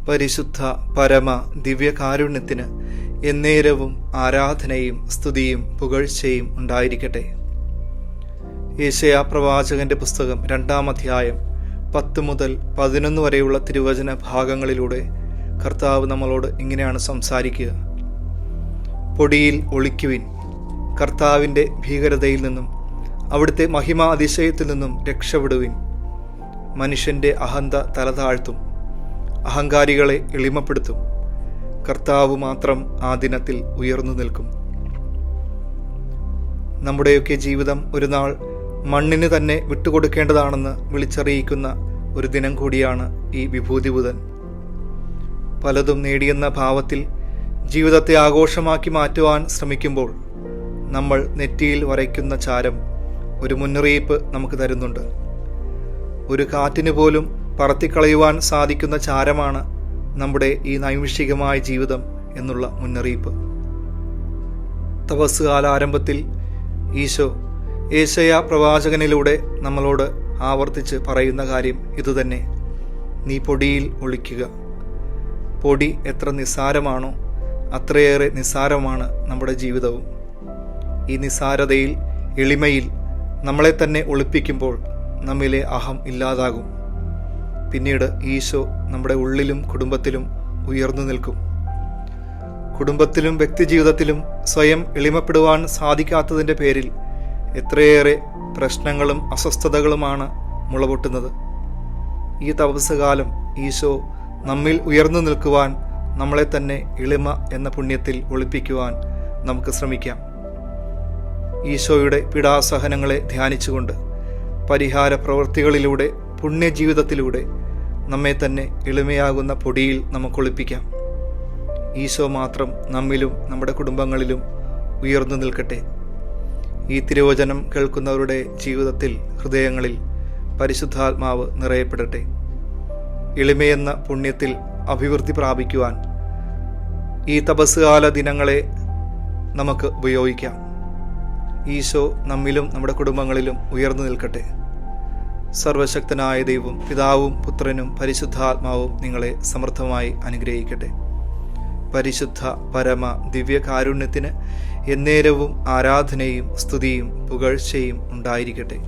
പരിശുദ്ധ പരമ ദിവ്യകാരുണ്യത്തിന് എന്നേരവും ആരാധനയും സ്തുതിയും പുകഴ്ചയും ഉണ്ടായിരിക്കട്ടെ. യെശയ്യാ പ്രവാചകന്റെ പുസ്തകം 2-ാം അധ്യായം 10 മുതൽ 11 വരെയുള്ള തിരുവചന ഭാഗങ്ങളിലൂടെ കർത്താവ് നമ്മളോട് ഇങ്ങനെയാണ് സംസാരിക്കുക. പൊടിയിൽ ഒളിക്കുവിൻ, കർത്താവിൻ്റെ ഭീകരതയിൽ നിന്നും അവിടുത്തെ മഹിമാ അതിശയത്തിൽ നിന്നും രക്ഷപ്പെടുവിൻ. മനുഷ്യൻ്റെ അഹന്ത തലതാഴ്ത്തും, അഹങ്കാരികളെ എളിമപ്പെടുത്തും. കർത്താവ് മാത്രം ആ ദിനത്തിൽ ഉയർന്നു നിൽക്കും. നമ്മുടെയൊക്കെ ജീവിതം ഒരു നാൾ മണ്ണിന് തന്നെ വിട്ടുകൊടുക്കേണ്ടതാണെന്ന് വിളിച്ചറിയിക്കുന്ന ഒരു ദിനം കൂടിയാണ് ഈ വിഭൂതി ബുധൻ. പലതും നേടിയെന്ന ഭാവത്തിൽ ജീവിതത്തെ ആഘോഷമാക്കി മാറ്റുവാൻ ശ്രമിക്കുമ്പോൾ നമ്മൾ നെറ്റിയിൽ വരയ്ക്കുന്ന ചാരം ഒരു മുന്നറിയിപ്പ് നമുക്ക് തരുന്നുണ്ട്. ഒരു കാറ്റിന് പോലും പറത്തിക്കളയുവാൻ സാധിക്കുന്ന ചാരമാണ് നമ്മുടെ ഈ നൈമിഷികമായ ജീവിതം എന്നുള്ള മുന്നറിയിപ്പ്. തപസ് കാലാരംഭത്തിൽ ഈശോ യെശയ്യാ പ്രവാചകനിലൂടെ നമ്മളോട് ആവർത്തിച്ച് പറയുന്ന കാര്യം ഇതുതന്നെ: നീ പൊടിയിൽ ഒളിക്കുക. പൊടി എത്ര നിസ്സാരമാണോ അത്രയേറെ നിസ്സാരമാണ് നമ്മുടെ ജീവിതവും. ഈ നിസ്സാരതയിൽ, എളിമയിൽ നമ്മളെ തന്നെ ഒളിപ്പിക്കുമ്പോൾ നമ്മിലെ അഹം ഇല്ലാതാകും. പിന്നീട് ഈശോ നമ്മുടെ ഉള്ളിലും കുടുംബത്തിലും ഉയർന്നു നിൽക്കും. കുടുംബത്തിലും വ്യക്തിജീവിതത്തിലും സ്വയം എളിമപ്പെടുവാൻ സാധിക്കാത്തതിൻ്റെ പേരിൽ എത്രയേറെ പ്രശ്നങ്ങളും അസ്വസ്ഥതകളുമാണ് മുളപൊട്ടുന്നത്. ഈ തപസ്സുകാലം ഈശോ നമ്മിൽ ഉയർന്നു നിൽക്കുവാൻ, നമ്മളെ തന്നെ എളിമ എന്ന പുണ്യത്തിൽ ഒളിപ്പിക്കുവാൻ നമുക്ക് ശ്രമിക്കാം. ഈശോയുടെ പീഡാസഹനങ്ങളെ ധ്യാനിച്ചുകൊണ്ട് പരിഹാര പ്രവൃത്തികളിലൂടെ, പുണ്യജീവിതത്തിലൂടെ നമ്മെ തന്നെ എളിമയാകുന്ന പൊടിയിൽ നമുക്ക് ഒളിപ്പിക്കാം. ഈശോ മാത്രം നമ്മിലും നമ്മുടെ കുടുംബങ്ങളിലും ഉയർന്നു നിൽക്കട്ടെ. ഈ തിരുവചനം കേൾക്കുന്നവരുടെ ജീവിതത്തിൽ, ഹൃദയങ്ങളിൽ പരിശുദ്ധാത്മാവ് നിറയപ്പെടട്ടെ. എളിമയെന്ന പുണ്യത്തിൽ അഭിവൃദ്ധി പ്രാപിക്കുവാൻ ഈ തപസ്സുകാല ദിനങ്ങളെ നമുക്ക് ഉപയോഗിക്കാം. ഈശോ നമ്മിലും നമ്മുടെ കുടുംബങ്ങളിലും ഉയർന്നു നിൽക്കട്ടെ. സർവശക്തനായ ദൈവം, പിതാവും പുത്രനും പരിശുദ്ധാത്മാവും നിങ്ങളെ സമൃദ്ധമായി അനുഗ്രഹിക്കട്ടെ. പരിശുദ്ധ പരമ ദിവ്യകാരുണ്യത്തിന് എന്നേരവും ആരാധനയും സ്തുതിയും പുകഴ്ചയും ഉണ്ടായിരിക്കട്ടെ.